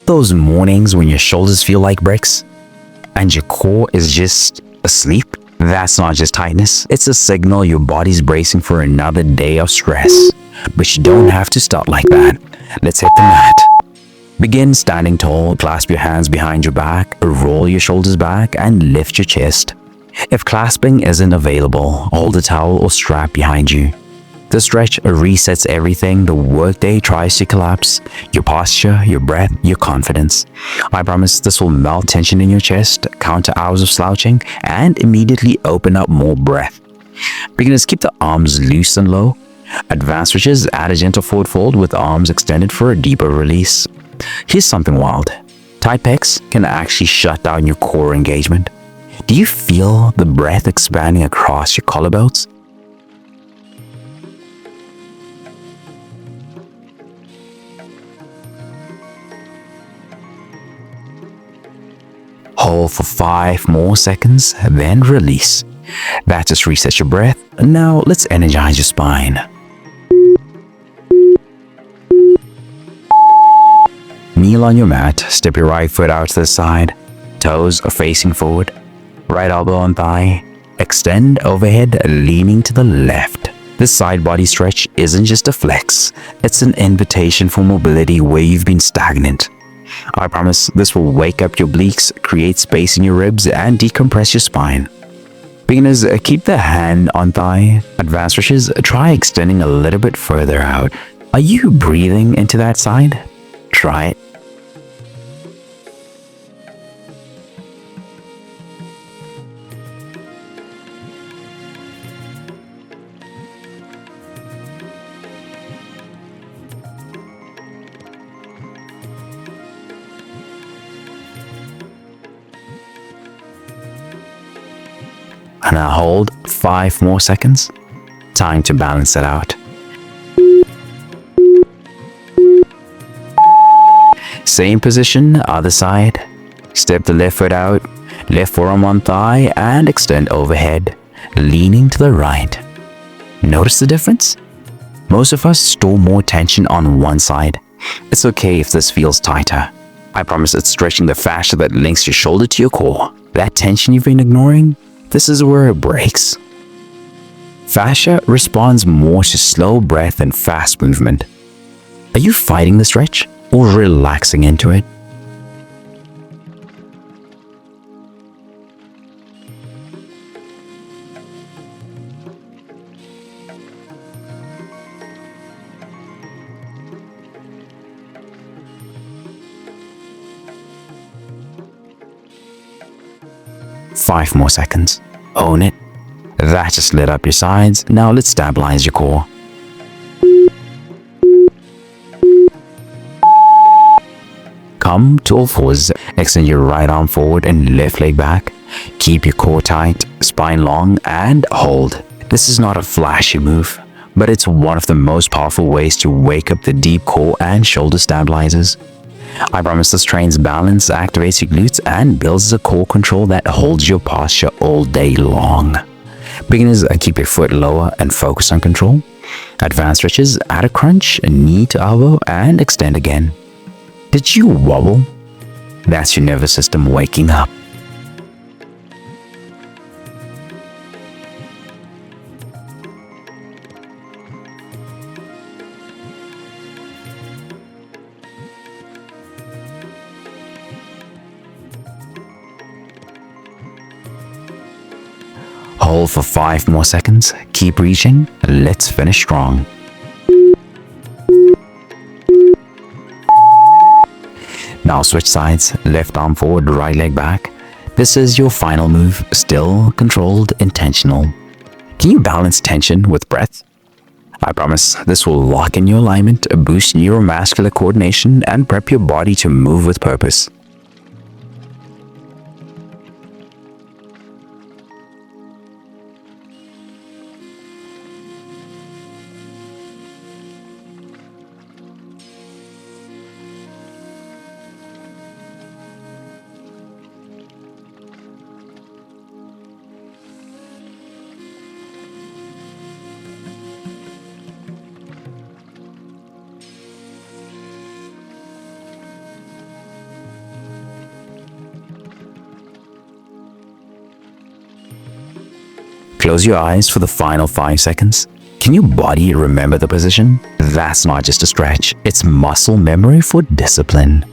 Those mornings when your shoulders feel like bricks and your core is just asleep? That's not just tightness, it's a signal your body's bracing for another day of stress. But you don't have to start like that. Let's hit the mat. Begin standing tall, clasp your hands behind your back, roll your shoulders back, and lift your chest. If clasping isn't available, hold a towel or strap behind you. The stretch resets everything the workday tries to collapse: your posture, your breath, your confidence. I promise this will melt tension in your chest, counter hours of slouching, and immediately open up more breath. Beginners, keep the arms loose and low. Advanced stretches, add a gentle forward fold with arms extended for a deeper release. Here's something wild. Tight pecs can actually shut down your core engagement. Do you feel the breath expanding across your collarbones? Hold for 5 more seconds, then release. That just resets your breath. Now let's energize your spine. Kneel on your mat, step your right foot out to the side, toes are facing forward, right elbow on thigh, extend overhead, leaning to the left. This side body stretch isn't just a flex, it's an invitation for mobility where you've been stagnant. I promise this will wake up your obliques, create space in your ribs, and decompress your spine. Beginners, keep the hand on thigh. Advanced stretches, try extending a little bit further out. Are you breathing into that side? Try it. And now hold 5 more seconds. Time to balance it out. Same position, other side. Step the left foot out, left forearm on thigh, and extend overhead, leaning to the right. Notice the difference? Most of us store more tension on one side. It's okay if this feels tighter. I promise it's stretching the fascia that links your shoulder to your core. That tension you've been ignoring, this is where it breaks. Fascia responds more to slow breath and fast movement. Are you fighting the stretch or relaxing into it? Five more seconds. Own it. That just lit up your sides. Now let's stabilize your core. Come to all fours. Extend your right arm forward and left leg back. Keep your core tight, spine long, and hold. This is not a flashy move, but it's one of the most powerful ways to wake up the deep core and shoulder stabilizers. I promise this trains balance, activates your glutes, and builds a core control that holds your posture all day long. Beginners, keep your foot lower and focus on control. Advanced stretches, add a crunch, knee to elbow, and extend again. Did you wobble? That's your nervous system waking up. Hold for 5 more seconds. Keep reaching. Let's finish strong. Now switch sides. Left arm forward, right leg back. This is your final move. Still controlled, intentional. Can you balance tension with breath? I promise this will lock in your alignment, boost neuromuscular coordination, and prep your body to move with purpose. Close your eyes for the final 5 seconds. Can your body remember the position? That's not just a stretch, it's muscle memory for discipline.